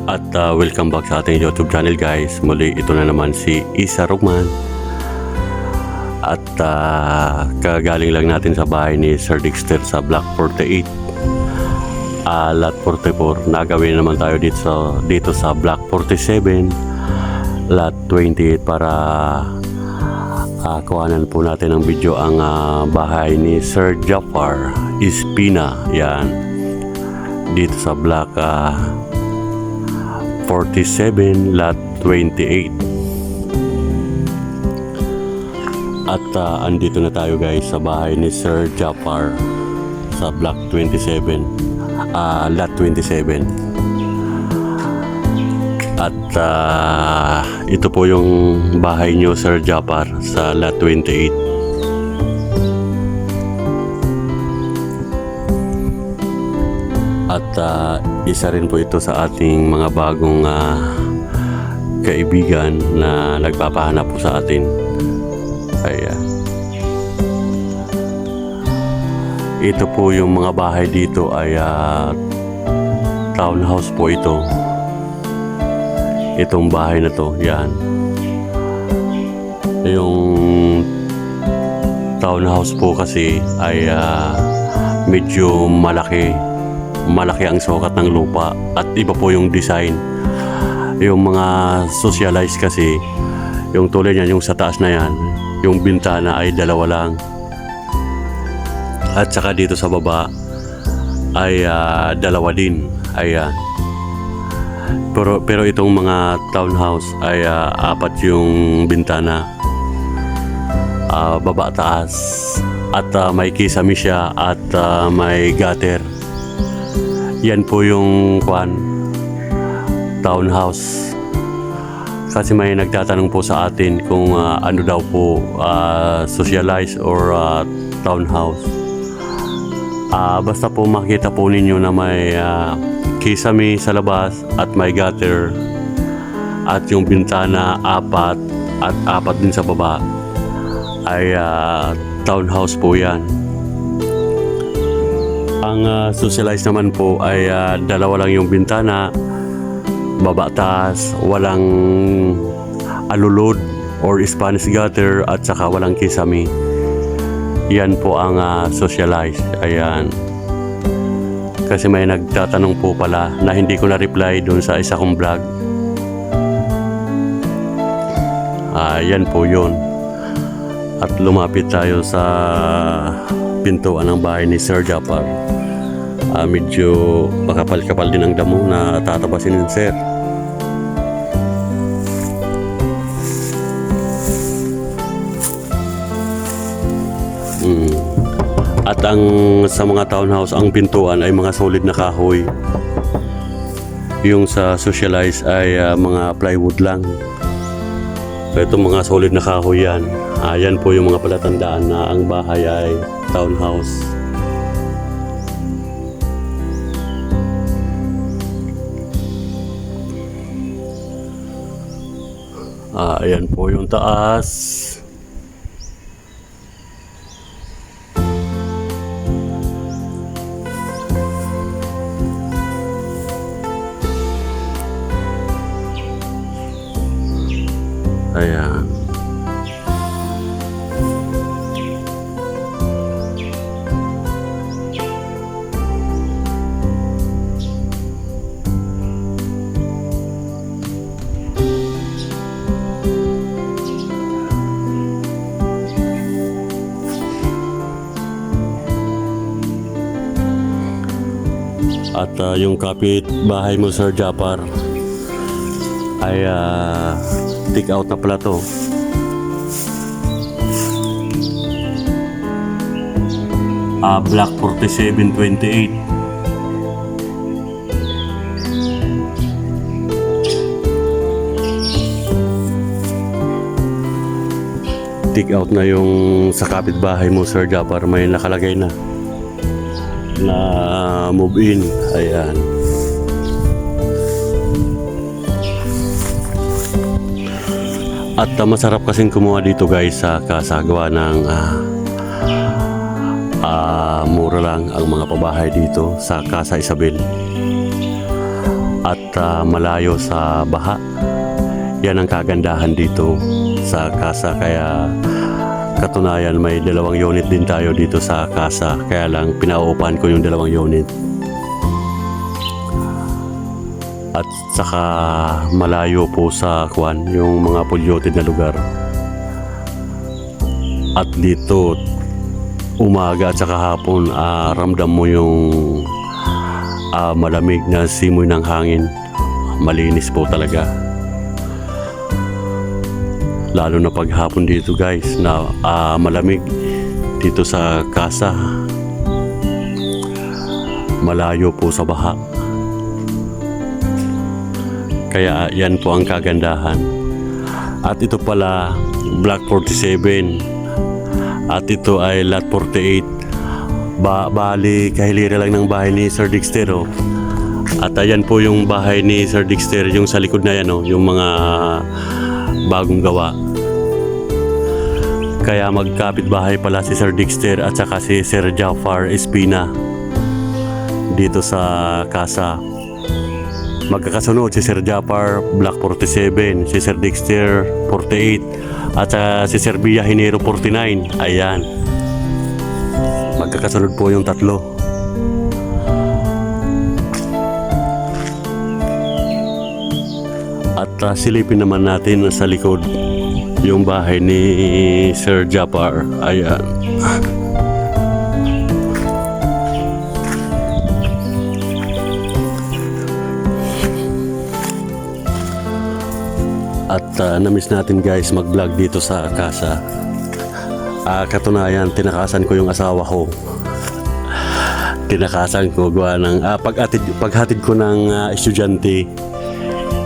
At welcome back sa ating YouTube channel guys. Muli ito na naman si Isa Rugman. At kagaling lang natin sa bahay ni Sir Dexter sa Block 48. Lot 44. Nagawin naman tayo dito sa Block 47, Lot 28 para kuhanan po natin ng video ang bahay ni Sir Jafar Espina. Yan. Dito sa Block 47, Lot 28. At andito na tayo guys sa bahay ni Sir Jafar sa Block 27, Lot 27. At ito po yung bahay nyo Sir Jafar sa Lot 28. At isa rin po ito sa ating mga bagong kaibigan na nagpapahanap po sa atin. Ayan. Ito po yung mga bahay dito ay townhouse po ito. Itong bahay na to, yan. Yung townhouse po kasi ay medyo malaki ang sukat ng lupa at iba po yung design. Yung mga socialized kasi, yung tulad niyan, yung sa taas na yan, yung bintana ay dalawa lang. At saka dito sa baba ay dalawa din. Ayan. Pero itong mga townhouse ay apat yung bintana. Baba taas. At may kisame siya at may gutter. Yan po yung townhouse. Kasi may nagtatanong po sa atin kung ano daw po socialized or townhouse. Basta po makita po ninyo na may kisame sa labas at may gutter at yung bintana apat at apat din sa baba ay townhouse po yan. Ang socialized naman po ay dalawa lang yung bintana, baba taas, walang alulod or Spanish gutter at saka walang kisame. Yan po ang socialized. Ayan. Kasi may nagtatanong po pala na hindi ko na-reply dun sa isa kong vlog. Yan po yun. At lumapit tayo sa pintuan ng bahay ni Sir Jafar. Medyo makapal-kapal din ang damo na tatabasin ni Sir. At sa mga townhouse, ang pintuan ay mga solid na kahoy. Yung sa socialize ay mga plywood lang. Ito mga solid na kahoy yan. Yan po yung mga palatandaan na ang bahay ay townhouse. Ayan po yung taas. Ayan. At yung kapit bahay mo Sir Jafar ay take out na pala to. Block 4728. Take out na yung sa kapitbahay mo Sir Jafar, may nakalagay na move in. Ayan. At masarap kasing kumuha dito guys sa kasagawa ng mura lang ang mga pabahay dito sa Casa Isabel. at malayo sa baha. Yan ang kagandahan dito sa Casa. Kaya katunayan may 2 unit din tayo dito sa Casa, kaya lang pinauupahan ko yung 2 unit. At saka malayo po sa yung mga polluted na lugar. At dito umaga at saka hapon ramdam mo yung malamig na simoy ng hangin. Malinis po talaga. Lalo na paghapon dito guys na malamig dito sa Casa. Malayo po sa baha. Kaya yan po ang kagandahan. At ito pala Block 47. At ito ay Lot 48. Bali kahilira lang ng bahay ni Sir Dexter. At ayan po yung bahay ni Sir Dexter, yung sa likod na yan, yung mga bagong gawa. Kaya magkapit bahay pala si Sir Dexter at saka si Sir Jafar Espina dito sa Casa. Magkakasunod si Sir Jafar Block 47, si Sir Dexter 48 at saka si Sir Bia Hinero 49. Ayan, magkakasunod po yung tatlo. At silipin naman natin sa likod yung bahay ni Sir Jafar. Ayan. At namiss natin guys mag-vlog dito sa Casa. Katunayan, tinakasan ko yung asawa ko. Tinakasan ko gawa ng paghatid ko ng estudyante.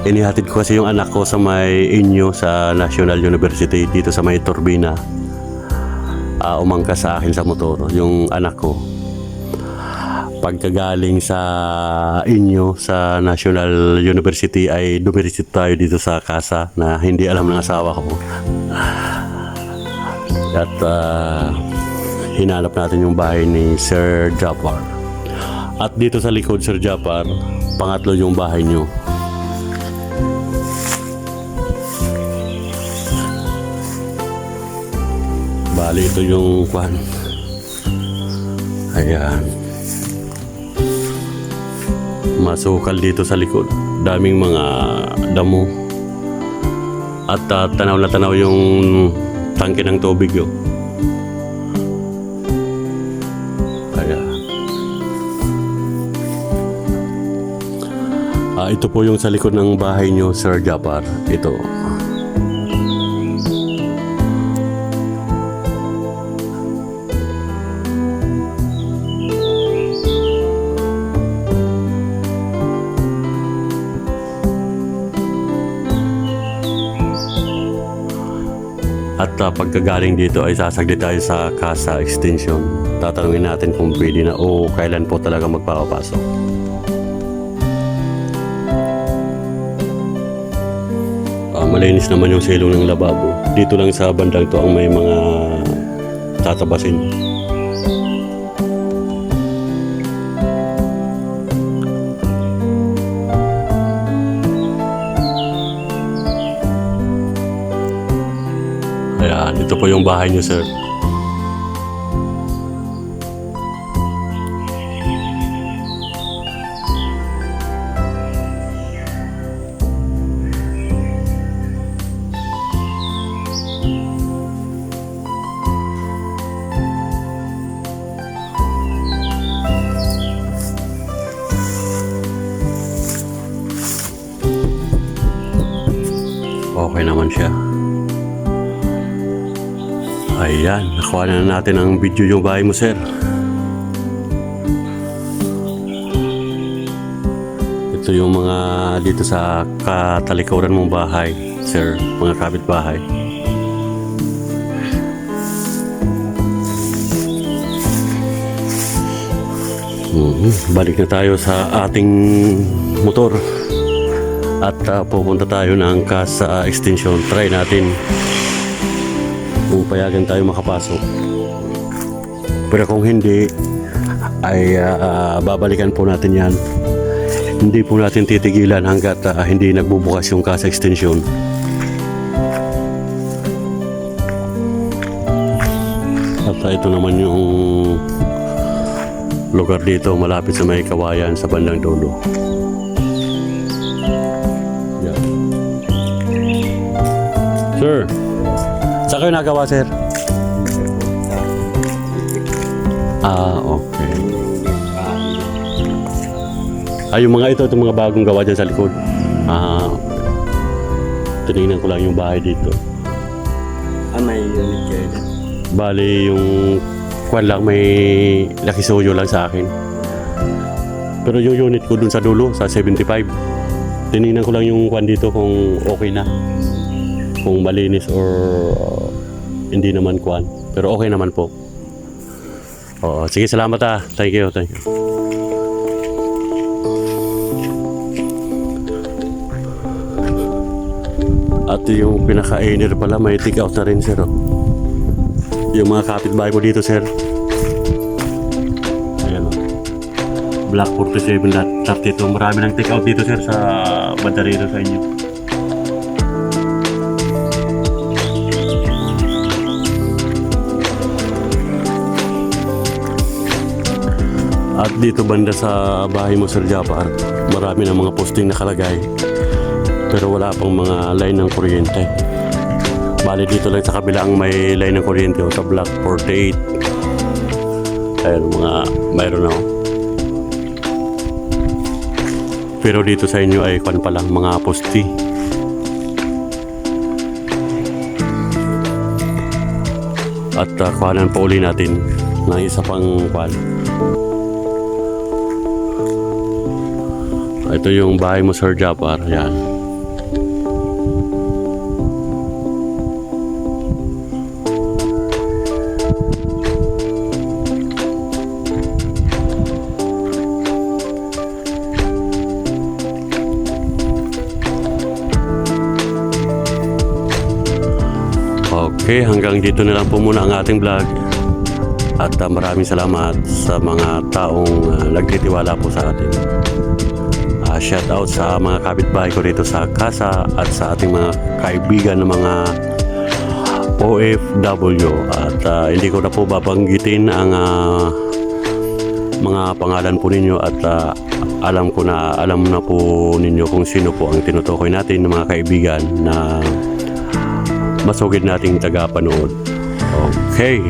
Inihatid ko kasi yung anak ko sa may inyo sa National University dito sa may Turbina. Umangkas sa akin sa motor yung anak ko. Pagkagaling sa inyo sa National University ay dumiretso tayo dito sa Casa na hindi alam ng asawa ko. At hinanap natin yung bahay ni Sir Jafar. At dito sa likod, Sir Jafar, pangatlo yung bahay nyo. Bali ito yung kwan. Ayan. Masukal dito sa likod. Daming mga damo. At tanaw na tanaw yung tangke ng tubig yun. Ayan. Ito po yung sa likod ng bahay nyo, Sir Jafar. Ito. At pagkagaling dito ay sasaglit tayo sa Casa Extension. Tatanungin natin kung pwede na o kailan po talaga magpapasok. Malinis naman yung silong ng lababo. Dito lang sa bandang to ang may mga tatabasin. Ayan, ito po yung bahay niyo, sir. Okay naman siya. Ayan, nakuha na natin ang video yung bahay mo, sir. Ito yung mga dito sa katalikuran mong bahay, sir. Mga kapitbahay. Balik na tayo sa ating motor. At pupunta tayo ng Casa Extension. Try natin kung payagan tayo makapasok. Pero kung hindi ay babalikan po natin yan. Hindi po natin titigilan hanggat hindi nagbubukas yung casa extension. At ito naman yung lugar dito malapit sa may kawayan sa bandang dulo. Yan. Sir, saan kayo nagawa, sir? Okay. Yung mga itong mga bagong gawa dyan sa likod. Tinignan ko lang yung bahay dito. May unit kayo dyan. Bali yung kwan lang, may lakisuyo lang sa akin. Pero yung unit ko dun sa dulo, sa 75, tinignan ko lang yung kwan dito kung okay na. Kung malinis or hindi naman kwan. Pero okay naman po. Oo, sige, salamat ah. Thank you, thank you. At yung pinaka-ainer pala, may take out na rin, sir. Oh. Yung mga kapitbahay ko dito, sir. Ayan, oh. Black 47.32. Marami ng take out dito, sir, sa banda rito sa inyo. At dito banda sa bahay mo, Sir Japar, marami ng mga posting nakalagay. Pero wala pang mga line ng kuryente. Bali dito lang sa kabilang may line ng kuryente o sa block 48. Ayun, mayroon na. Pero dito sa inyo ay kwan pa lang, mga posti. At kuhanan pa uli natin ng isa pang kwan. Ito yung bahay mo, Sir Japar. Yan. Okay, hanggang dito na lang po muna ang ating vlog. At maraming salamat sa mga taong nagtitiwala po sa atin. Shout out sa mga kapitbahay ko dito sa casa at sa ating mga kaibigan ng mga OFW. At hindi ko na po babanggitin ang mga pangalan po ninyo at alam na po ninyo kung sino po ang tinutukoy natin ng mga kaibigan na masugid nating tagapanood. Okay.